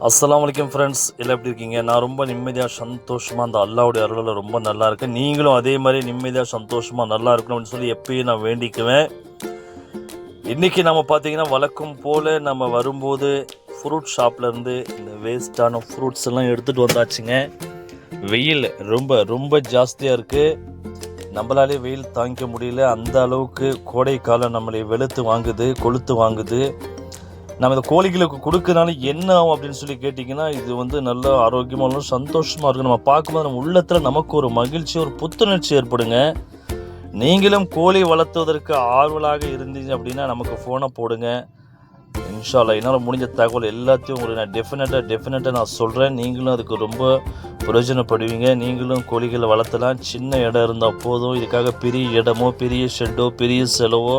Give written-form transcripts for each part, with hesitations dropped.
அஸ்ஸலாமு அலைக்கும் ஃப்ரெண்ட்ஸ், எல்லாம் எப்படி இருக்கீங்க? நான் ரொம்ப நிம்மதியாக சந்தோஷமாக அந்த அல்லாவுடைய அருளில் ரொம்ப நல்லா இருக்கேன். நீங்களும் அதே மாதிரி நிம்மதியாக சந்தோஷமாக நல்லா இருக்கணும் அப்படின்னு சொல்லி எப்பயும் நான் வேண்டிக்குவேன். இன்றைக்கி நம்ம பார்த்தீங்கன்னா வழக்கம் போல் நம்ம வரும்போது ஃப்ரூட் ஷாப்லேருந்து இந்த வேஸ்ட்டான ஃப்ரூட்ஸ் எல்லாம் எடுத்துகிட்டு வந்தாச்சுங்க. வெயில் ரொம்ப ரொம்ப ஜாஸ்தியாக இருக்குது. நம்மளாலே வெயில் தாங்கிக்க முடியல. அந்த அளவுக்கு கோடை காலம் நம்மளை கொளுத்து வாங்குது. நம்ம இந்த கோழிகளுக்கு கொடுக்கறனால என்ன ஆகும் அப்படின்னு சொல்லி கேட்டிங்கன்னா, இது நல்ல ஆரோக்கியமாக சந்தோஷமாக இருக்கும். நம்ம பார்க்கும்போது நம்ம உள்ளத்தில் நமக்கு ஒரு மகிழ்ச்சி, ஒரு புத்துணர்ச்சி ஏற்படுங்க. நீங்களும் கோழி வளர்த்துவதற்கு ஆர்வலாக இருந்தீங்க அப்படின்னா நமக்கு ஃபோனை போடுங்க. இன்ஷா அல்லாஹ் என்னால் முடிஞ்ச தகவல் எல்லாத்தையும் உங்களுக்கு நான் டெஃபினட்டாக நான் சொல்கிறேன். நீங்களும் அதுக்கு ரொம்ப பிரயோஜனப்படுவீங்க. நீங்களும் கோழிகளை வளர்த்தலாம். சின்ன இடம் இருந்தால் போதும். இதுக்காக பெரிய இடமோ, பெரிய ஷெட்டோ, பெரிய செலவோ,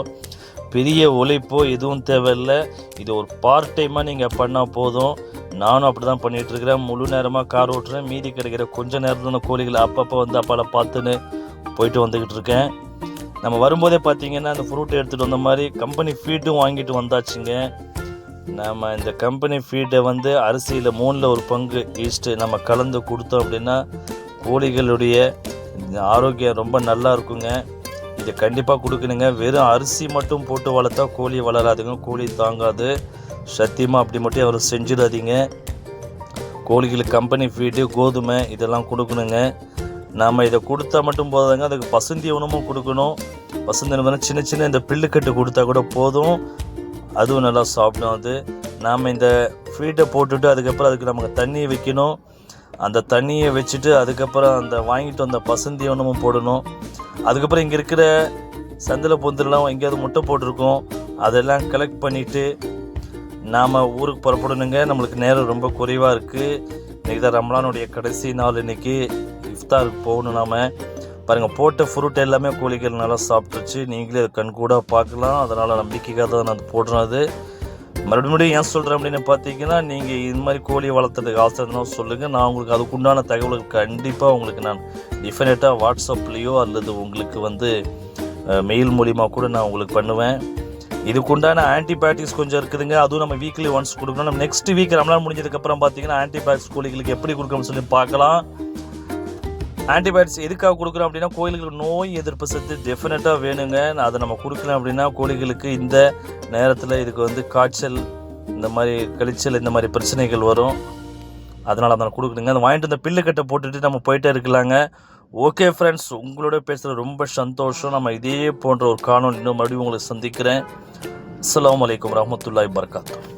பெரிய உழைப்போ எதுவும் தேவையில்லை. இது ஒரு பார்ட் டைமாக நீங்கள் பண்ணால் போதும். நானும் அப்படி தான் பண்ணிகிட்ருக்கிறேன். முழு நேரமாக கார் ஓட்டுறேன். மீதி கிடைக்கிற கொஞ்சம் நேரத்தில் கோழிகளை அப்பப்போ அப்பால பார்த்துன்னு போயிட்டு வந்துக்கிட்டு இருக்கேன். நம்ம வரும்போதே பார்த்தீங்கன்னா அந்த ஃப்ரூட்டை எடுத்துகிட்டு வந்த மாதிரி கம்பெனி ஃபீட்டும் வாங்கிட்டு வந்தாச்சுங்க. நம்ம இந்த கம்பெனி ஃபீட்டை அரிசியில் 3ல் 1 பங்கு ஈஸ்ட்டு நம்ம கலந்து கொடுத்தோம் அப்படின்னா கோழிகளுடைய ஆரோக்கியம் ரொம்ப நல்லா இருக்குங்க. இதை கண்டிப்பாக கொடுக்கணுங்க. வெறும் அரிசி மட்டும் போட்டு வளர்த்தா கோழி வளராதுங்க, கோழி தாங்காது. சத்தியமாக அப்படி மட்டும் அவர் செஞ்சிடாதீங்க. கோழிகளுக்கு கம்பெனி ஃபீடு, கோதுமை இதெல்லாம் கொடுக்கணுங்க. நாம் இதை கொடுத்தா மட்டும் போதாங்க, அதுக்கு பசுந்தி உணவும் கொடுக்கணும். பசுந்தி உணவு சின்ன சின்ன இந்த பில்லுக்கட்டு கொடுத்தா கூட போதும், அதுவும் நல்லா சாப்பிடும். நாம் இந்த ஃபீட்டை போட்டுட்டு அதுக்கப்புறம் அதுக்கு நமக்கு தண்ணியை வைக்கணும். அந்த தண்ணியை வச்சுட்டு அதுக்கப்புறம் அந்த வாங்கிட்டு வந்த பசுந்தி உணவும் போடணும். அதுக்கப்புறம் இங்கே இருக்கிற சந்தில் பொந்துலாம் எங்கேயாவது முட்டை போட்டிருக்கோம், அதெல்லாம் கலெக்ட் பண்ணிவிட்டு நாம் ஊருக்கு புறப்படணுங்க. நம்மளுக்கு நேரம் ரொம்ப குறைவாக இருக்குது. இன்றைக்கி தான் ரம்லானுடைய கடைசி நாள். இன்றைக்கி இஃப்தாருக்கு போகணும். நாம் பாருங்கள், போட்ட ஃப்ரூட் எல்லாமே கோழிகள் நல்லா சாப்பிட்டுருச்சு. நீங்களே அது கண்கூட பார்க்கலாம். அதனால் நம்பிக்கைக்காக தான் நான் போடுறது. மறுபடியும் ஏன் சொல்கிறேன் அப்படின்னு பார்த்தீங்கன்னா, நீங்கள் இது மாதிரி கோழி வளர்த்துறதுக்கு ஆசை இருந்தாலும் சொல்லுங்கள். நான் உங்களுக்கு அதுக்குண்டான தகவல்கள் கண்டிப்பாக உங்களுக்கு நான் டெஃபினட்டாக வாட்ஸ்அப்லேயோ அல்லது உங்களுக்கு மெயில் மூலிமா கூட நான் உங்களுக்கு பண்ணுவேன். இதுக்குண்டான ஆன்டிபயோட்டிக்ஸ் கொஞ்சம் இருக்குதுங்க. அதுவும் நம்ம வீக்லி ஒன்ஸ் கொடுக்கணும். நம்ம நெக்ஸ்ட் வீக் ரம்லான் முடிஞ்சதுக்கப்புறம் பார்த்தீங்கன்னா ஆன்டிபயோட்டிக்ஸ் கோழிகளுக்கு எப்படி கொடுக்கணும்னு சொல்லி பார்க்கலாம். ஆன்டிபயோட்டிக்ஸ் எதுக்காக கொடுக்குறோம் அப்படின்னா, கோழிகளுக்கு நோய் எதிர்ப்பு சக்தி டெஃபினட்டாக வேணுங்க. அதை நம்ம கொடுக்கலாம் அப்படின்னா கோழிகளுக்கு இந்த நேரத்தில் இதுக்கு காய்ச்சல், இந்த மாதிரி கழிச்சல், இந்த மாதிரி பிரச்சனைகள் வரும். அதனால் அதை கொடுக்குறீங்க. அதை வாங்கிட்டு இந்த பில்லுக்கட்டை போட்டுட்டு நம்ம போயிட்டே இருக்கலாங்க. ஓகே ஃப்ரெண்ட்ஸ், உங்களோட பேசுகிறது ரொம்ப சந்தோஷம். நம்ம இதே போன்ற ஒரு காணொலி இன்னும் மறுபடியும் உங்களுக்கு சந்திக்கிறேன். அஸ்ஸலாமு அலைக்கும் வரஹ்மத்துல்லாஹி வபரகாத்துஹு.